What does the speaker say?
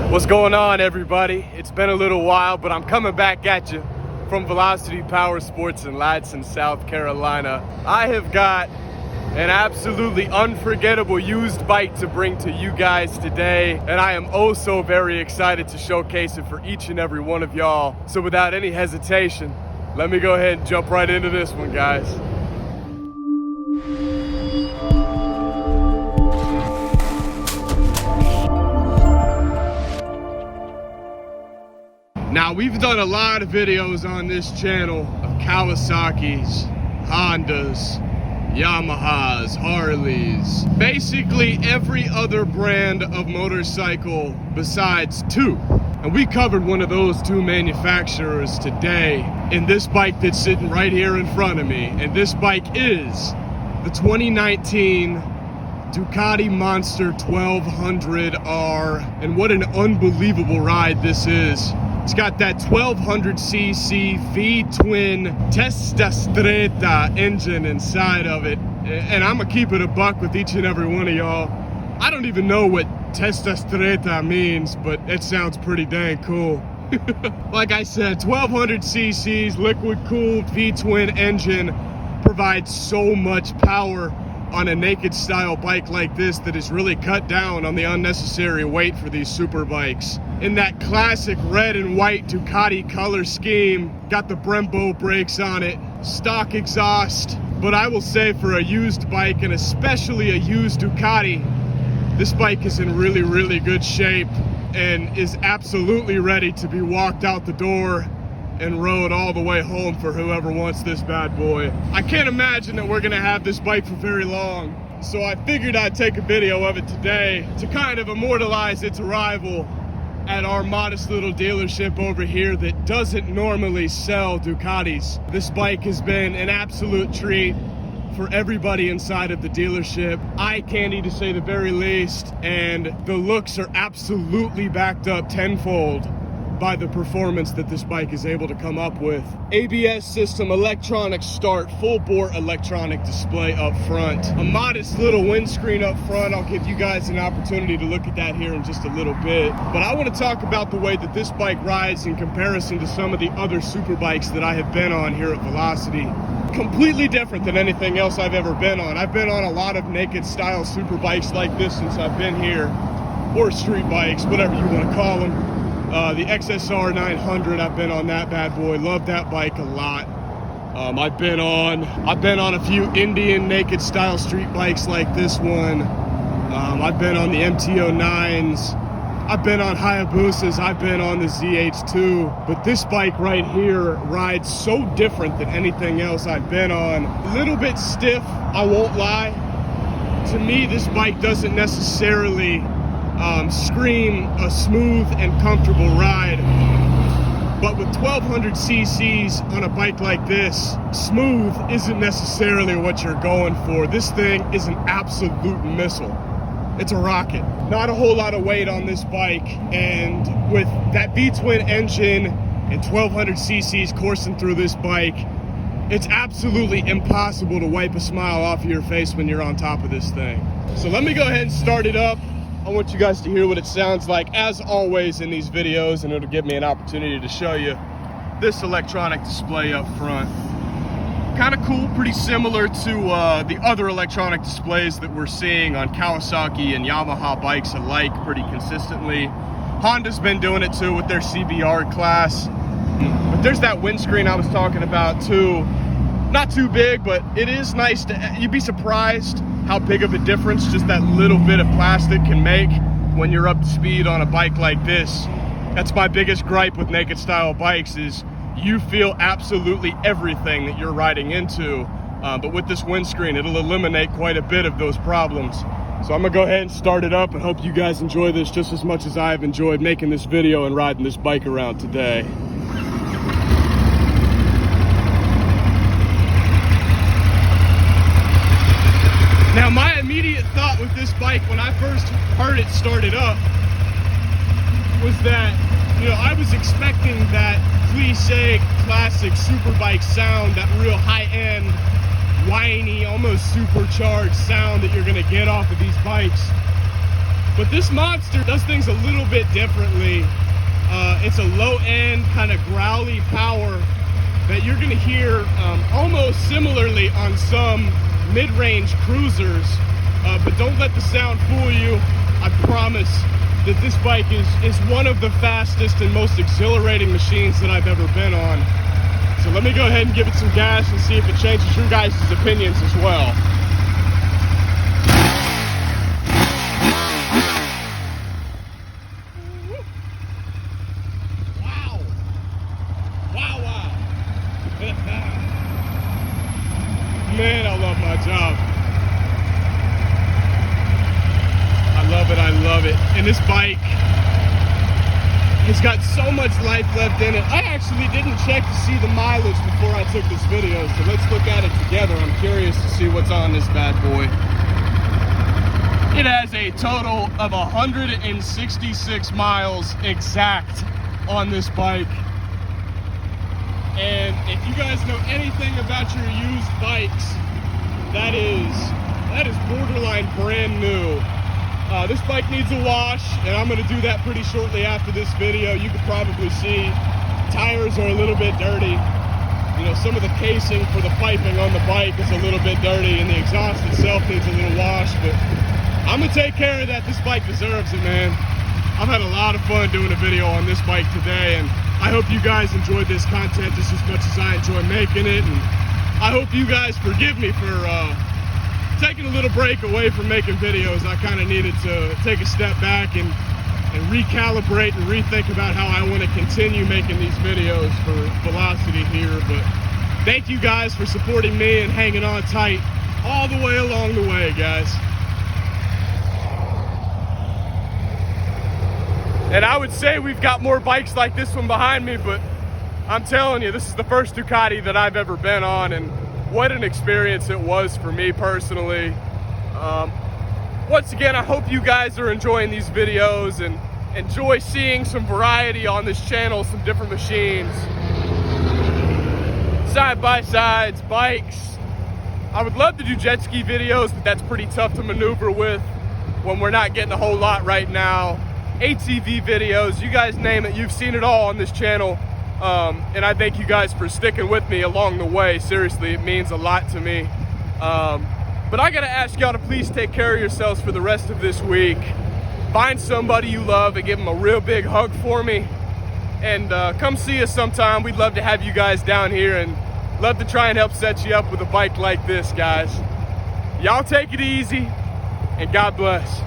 What's going on, everybody? It's been a little while, but I'm coming back at you from Velocity Powersports in Ladson, South Carolina. I have got an absolutely unforgettable used bike to bring to you guys today, and I am oh so very excited to showcase it for each and every one of y'all. So without any hesitation, let me go ahead and jump right into this one, guys. Now, we've done a lot of videos on this channel of Kawasaki's, Hondas, Yamahas, Harleys, basically every other brand of motorcycle besides two. And we covered one of those two manufacturers today in this bike that's sitting right here in front of me. And this bike is the 2019 Ducati Monster 1200R. And what an unbelievable ride this is. It's got that 1200cc V-twin Testastretta engine inside of it. And I'm gonna keep it a buck with each and every one of y'all. I don't even know what Testastretta means, but it sounds pretty dang cool. Like I said, 1200cc's liquid-cooled V-twin engine provides so much power on a naked style bike like this that is really cut down on the unnecessary weight for these super bikes. In that classic red and white Ducati color scheme, got the Brembo brakes on it, stock exhaust. But I will say, for a used bike, and especially a used Ducati, this bike is in really, really good shape and is absolutely ready to be walked out the door and rode all the way home for whoever wants this bad boy. I can't imagine that we're gonna have this bike for very long, so I figured I'd take a video of it today to kind of immortalize its arrival at our modest little dealership over here that doesn't normally sell Ducatis. This bike has been an absolute treat for everybody inside of the dealership. Eye candy, to say the very least, and the looks are absolutely backed up tenfold by the performance that this bike is able to come up with. ABS system, electronic start, full bore electronic display up front, a modest little windscreen up front. I'll give you guys an opportunity to look at that here in just a little bit. But I want to talk about the way that this bike rides in comparison to some of the other super bikes that I have been on here at Velocity. Completely different than anything else I've ever been on. I've been on a lot of naked style super bikes like this since I've been here, or street bikes, whatever you want to call them. The XSR 900, I've been on that bad boy. Love that bike a lot. I've been on a few Indian naked style street bikes like this one. I've been on the MT-09s. I've been on Hayabusas. I've been on the ZH2. But this bike right here rides so different than anything else I've been on. A little bit stiff, I won't lie. To me, this bike doesn't necessarily scream a smooth and comfortable ride, but with 1200 cc's on a bike like this, smooth isn't necessarily what you're going for. This thing is an absolute missile. It's a rocket. Not a whole lot of weight on this bike, and with that V-twin engine and 1200 cc's coursing through this bike, it's absolutely impossible to wipe a smile off of your face when you're on top of this thing. So let me go ahead and start it up. I want you guys to hear what it sounds like, as always in these videos, and it'll give me an opportunity to show you this electronic display up front. Kind of cool, pretty similar to the other electronic displays that we're seeing on Kawasaki and Yamaha bikes alike pretty consistently. Honda's been doing it too with their CBR class. But there's that windscreen I was talking about too. Not too big, but it is nice to, you'd be surprised how big of a difference just that little bit of plastic can make when you're up to speed on a bike like this. That's my biggest gripe with naked style bikes, is you feel absolutely everything that you're riding into. But with this windscreen, it'll eliminate quite a bit of those problems. So I'm gonna go ahead and start it up and hope you guys enjoy this just as much as I've enjoyed making this video and riding this bike around today. Now, my immediate thought with this bike when I first heard it started up was that, you know, I was expecting that cliche classic superbike sound, that real high-end, whiny, almost supercharged sound that you're gonna get off of these bikes. But this Monster does things a little bit differently. It's a low-end, kind of growly power that you're gonna hear almost similarly on some mid-range cruisers. But don't let the sound fool you. I promise that this bike is one of the fastest and most exhilarating machines that I've ever been on. So let me go ahead and give it some gas and see if it changes your guys' opinions as well. Wow. Wow, wow. Man, I love my job. I love it, I love it. And this bike has got so much life left in it. I actually didn't check to see the mileage before I took this video, so let's look at it together. I'm curious to see what's on this bad boy. It has a total of 166 miles exact on this bike. And if you guys know anything about your used bikes, that is borderline brand new. This bike needs a wash, and I'm going to do that pretty shortly after this video. You can probably see tires are a little bit dirty. You know, some of the casing for the piping on the bike is a little bit dirty, and the exhaust itself needs a little wash, but I'm going to take care of that. This bike deserves it, man. I've had a lot of fun doing a video on this bike today, and I hope you guys enjoyed this content just as much as I enjoy making it, and I hope you guys forgive me for taking a little break away from making videos. I kind of needed to take a step back and recalibrate and rethink about how I want to continue making these videos for Velocity here. But thank you guys for supporting me and hanging on tight all the way along the way, guys. And I would say we've got more bikes like this one behind me, but I'm telling you, this is the first Ducati that I've ever been on, and what an experience it was for me personally. Once again, I hope you guys are enjoying these videos and enjoy seeing some variety on this channel, some different machines, side-by-sides, bikes. I would love to do jet ski videos, but that's pretty tough to maneuver with when we're not getting a whole lot right now. ATV videos, you guys name it, you've seen it all on this channel. And I thank you guys for sticking with me along the way. Seriously, it means a lot to me. But I gotta ask y'all to please take care of yourselves for the rest of this week. Find somebody you love and give them a real big hug for me. And come see us sometime. We'd love to have you guys down here and love to try and help set you up with a bike like this, guys. Y'all take it easy, and God bless.